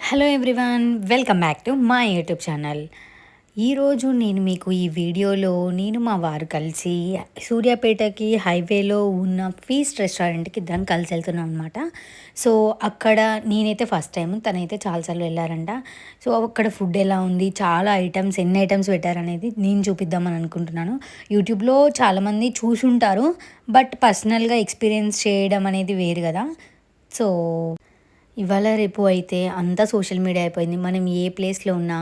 Hello everyone, welcome back to my YouTube channel. ఈరోజు నేను మీకు ఈ వీడియోలో నేను మా వారు కలిసి సూర్యాపేటకి హైవేలో ఉన్న ఫీస్ట్ రెస్టారెంట్కి ఇద్దరం కలిసి వెళ్తున్నాం అనమాట. సో అక్కడ నేనైతే ఫస్ట్ టైం, తనైతే చాలాసార్లు వెళ్ళారంట. సో అక్కడ ఫుడ్ ఎలా ఉంది, చాలా ఐటమ్స్, ఎన్ని ఐటమ్స్ పెట్టారనేది నేను చూపిద్దామని అనుకుంటున్నాను. యూట్యూబ్లో చాలామంది చూసుంటారు, బట్ పర్సనల్గా ఎక్స్పీరియన్స్ చేయడం అనేది వేరు కదా. సో ఇవాళ రేపు అయితే అంతా సోషల్ మీడియా అయిపోయింది. మనం ఏ ప్లేస్లో ఉన్నా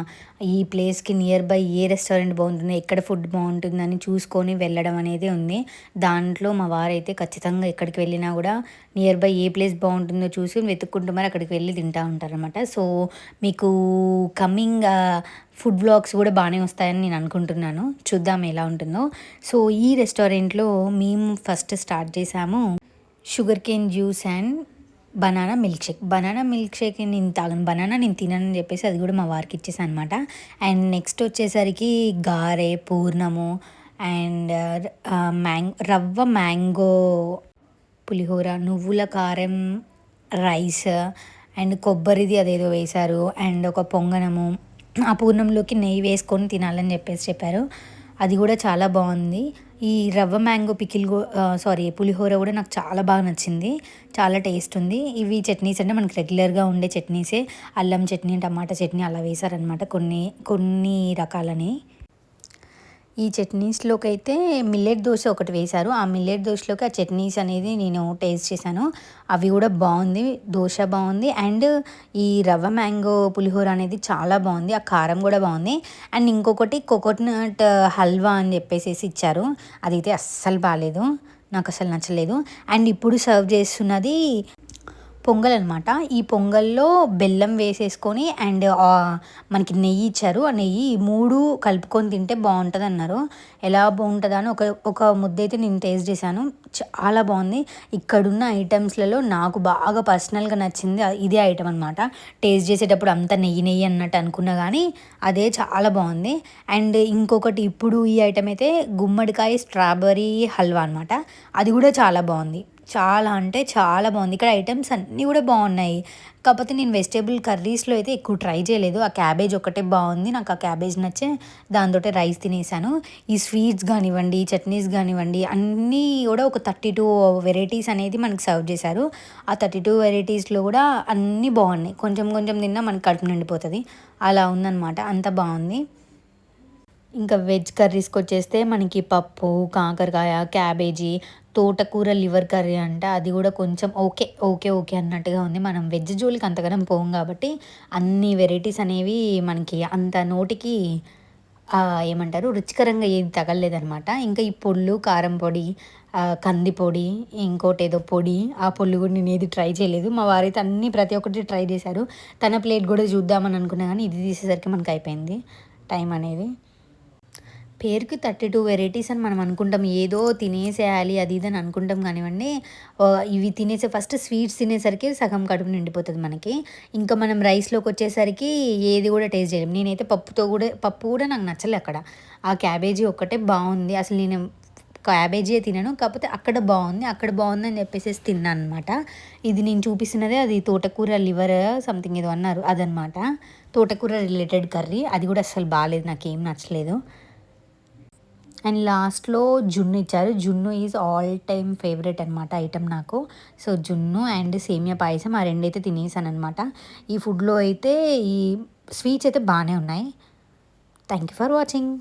ఈ ప్లేస్కి నియర్ బై ఏ రెస్టారెంట్ బాగుంటుంది, ఎక్కడ ఫుడ్ బాగుంటుందని చూసుకొని వెళ్ళడం అనేది ఉంది. దాంట్లో మా వారైతే ఖచ్చితంగా ఎక్కడికి వెళ్ళినా కూడా నియర్ బై ఏ ప్లేస్ బాగుంటుందో చూసి వెతుక్కుంటూ మరి అక్కడికి వెళ్ళి తింటూ ఉంటారనమాట. సో మీకు కమింగ్ ఫుడ్ వ్లాగ్స్ కూడా బాగానే వస్తాయని నేను అనుకుంటున్నాను. చూద్దాం ఎలా ఉంటుందో. సో ఈ రెస్టారెంట్లో మేము ఫస్ట్ స్టార్ట్ చేసాము sugar cane juice and banana milk shake నేను తాగను, బనానా నేను తినని చెప్పేసి అది కూడా మా వారికి ఇచ్చేసాను అనమాట. అండ్ నెక్స్ట్ వచ్చేసరికి గారె, పూర్ణము అండ్ రవ్వ మ్యాంగో పులిహోర, నువ్వుల కారం రైస్ అండ్ కొబ్బరిది అదేదో వేశారు. అండ్ ఒక పొంగనము, ఆ పూర్ణంలోకి నెయ్యి వేసుకొని తినాలని చెప్పారు. అది కూడా చాలా బాగుంది. ఈ రవ్వ మ్యాంగో పికిల్ పులిహోర కూడా నాకు చాలా బాగా నచ్చింది. చాలా టేస్ట్ ఉంది. ఇవి చట్నీస్ అంటే మనకి రెగ్యులర్గా ఉండే చట్నీసే, అల్లం చట్నీ, టమాటా చట్నీ అలా వేశారనమాట కొన్ని కొన్ని రకాలని. ఈ చట్నీస్లోకి అయితే మిల్లెట్ దోశ ఒకటి వేశారు. ఆ మిల్లెట్ దోశలోకి ఆ చట్నీస్ అనేది నేను టేస్ట్ చేశాను. అవి కూడా బాగుంది, దోశ బాగుంది. అండ్ ఈ రవ్వ మ్యాంగో పులిహోర అనేది చాలా బాగుంది, ఆ కారం కూడా బాగుంది. అండ్ ఇంకొకటి కోకోనట్ హల్వా అని చెప్పేసి ఇచ్చారు. అదైతే అస్సలు బాగాలేదు, నాకు అసలు నచ్చలేదు. అండ్ ఇప్పుడు సర్వ్ చేస్తున్నది పొంగల్ అనమాట. ఈ పొంగల్లో బెల్లం వేసేసుకొని అండ్ మనకి నెయ్యి ఇచ్చారు. ఆ నెయ్యి ఈ మూడు కలుపుకొని తింటే బాగుంటుంది అన్నారు. ఎలా బాగుంటుందా అని ఒక ముద్ద అయితే నేను టేస్ట్ చేశాను. చాలా బాగుంది. ఇక్కడున్న ఐటమ్స్లలో నాకు బాగా పర్సనల్గా నచ్చింది ఇదే ఐటమ్ అనమాట. టేస్ట్ చేసేటప్పుడు అంత నెయ్యి అన్నట్టు అనుకున్నా కానీ అదే చాలా బాగుంది. అండ్ ఇంకొకటి ఇప్పుడు ఈ ఐటమ్ అయితే గుమ్మడికాయ స్ట్రాబెర్రీ హల్వా అనమాట. అది కూడా చాలా బాగుంది, చాలా అంటే చాలా బాగుంది. ఇక్కడ ఐటమ్స్ అన్నీ కూడా బాగున్నాయి. కాకపోతే నేను వెజిటేబుల్ కర్రీస్లో అయితే ఎక్కువ ట్రై చేయలేదు. ఆ క్యాబేజ్ ఒకటే బాగుంది, నాకు ఆ క్యాబేజ్ నచ్చే దాంతో రైస్ తినేసాను. ఈ స్వీట్స్ కానివ్వండి, చట్నీస్ కానివ్వండి, అన్నీ కూడా ఒక 32 వెరైటీస్ అనేది మనకి సర్వ్ చేశారు. ఆ 32 వెరైటీస్లో కూడా అన్నీ బాగున్నాయి. కొంచెం కొంచెం తిన్నా మనకి కడుపు నిండిపోతుంది, అలా ఉందన్నమాట. అంత బాగుంది. ఇంకా వెజ్ కర్రీస్కి వచ్చేస్తే మనకి పప్పు, కాకరకాయ, క్యాబేజీ, తోటకూర లివర్ కర్రీ అంట. అది కూడా కొంచెం ఓకే ఓకే ఓకే అన్నట్టుగా ఉంది. మనం వెజ్ జోలికి అంతగానం పోం కాబట్టి అన్ని వెరైటీస్ అనేవి మనకి అంత నోటికి ఏమంటారు రుచికరంగా ఏది తగలలేదనమాట. ఇంకా ఈ పొళ్ళు, కారం పొడి, కంది పొడి, ఇంకోటి ఏదో పొడి, ఆ పొళ్ళు కూడా నేను ఏది ట్రై చేయలేదు. మా వారైతే అన్నీ ప్రతి ఒక్కటి ట్రై చేశారు. తన ప్లేట్ కూడా చూద్దామని అనుకున్నా కానీ ఇది తీసేసరికి మనకు అయిపోయింది టైం అనేది. పేరుకి 32 వెరైటీస్ అని మనం అనుకుంటాం, ఏదో తినేసేయాలి అది ఇది అని అనుకుంటాం కానివ్వండి. ఇవి ఫస్ట్ స్వీట్స్ తినేసరికి సగం కడుపు నిండిపోతుంది మనకి. ఇంకా మనం రైస్లోకి వచ్చేసరికి ఏది కూడా టేస్ట్ చేయలేం. నేనైతే పప్పు కూడా నాకు నచ్చలే అక్కడ. ఆ క్యాబేజీ ఒక్కటే బాగుంది. అసలు నేను క్యాబేజీ తినను, కాకపోతే అక్కడ బాగుందని చెప్పేసి తిన్నాను అనమాట. ఇది నేను చూపిస్తున్నదే అది తోటకూర లివర్ సంథింగ్ ఏదో అన్నారు, అదనమాట. తోటకూర రిలేటెడ్ కర్రీ. అది కూడా అసలు బాగాలేదు, నాకేం నచ్చలేదు. అండ్ లాస్ట్లో జున్ను ఇచ్చారు. జున్ను ఈజ్ ఆల్ టైమ్ ఫేవరెట్ అనమాట ఐటమ్ నాకు. సో జున్ను అండ్ సేమియా పాయసం, ఆ రెండైతే తినేసాను అనమాట. ఈ ఫుడ్లో అయితే ఈ స్వీట్స్ అయితే బాగానే ఉన్నాయి. Thank you for watching.